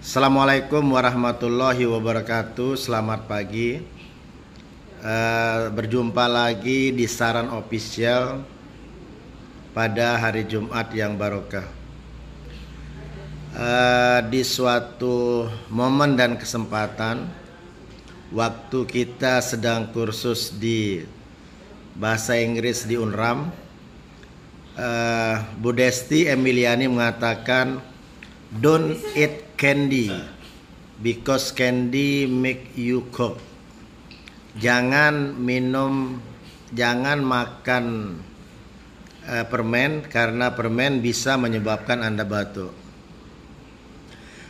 Assalamualaikum warahmatullahi wabarakatuh. Selamat pagi. Berjumpa lagi di Saran Official pada hari Jumat yang barokah. Di suatu momen dan kesempatan, waktu kita sedang kursus di bahasa Inggris di Unram, Bu Desti Emiliani mengatakan, "Don't eat candy because candy make you cough." Jangan makan permen karena permen bisa menyebabkan Anda batuk.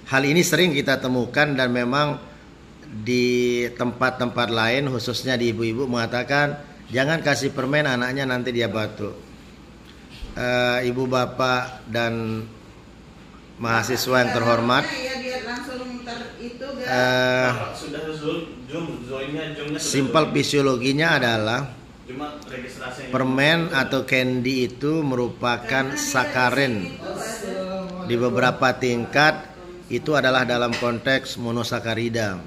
Hal ini sering kita temukan dan memang di tempat-tempat lain, khususnya di ibu-ibu, mengatakan jangan kasih permen, anaknya nanti dia batuk. Ibu bapak dan mahasiswa yang terhormat, simpel fisiologinya adalah permen atau candy itu merupakan sakarin. Di beberapa tingkat itu adalah dalam konteks monosakarida.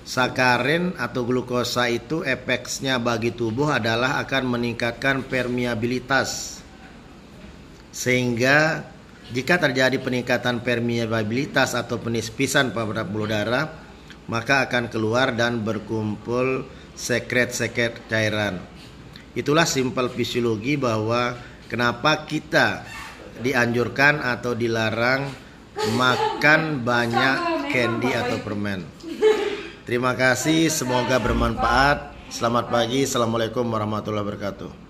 Sakarin atau glukosa itu efeknya bagi tubuh adalah akan meningkatkan permeabilitas, sehingga jika terjadi peningkatan permeabilitas atau penispisan pada pembuluh darah, maka akan keluar dan berkumpul sekret-sekret cairan. Itulah simpel fisiologi bahwa kenapa kita dianjurkan atau dilarang makan banyak candy atau permen. Terima kasih, semoga bermanfaat. Selamat pagi, assalamualaikum warahmatullahi wabarakatuh.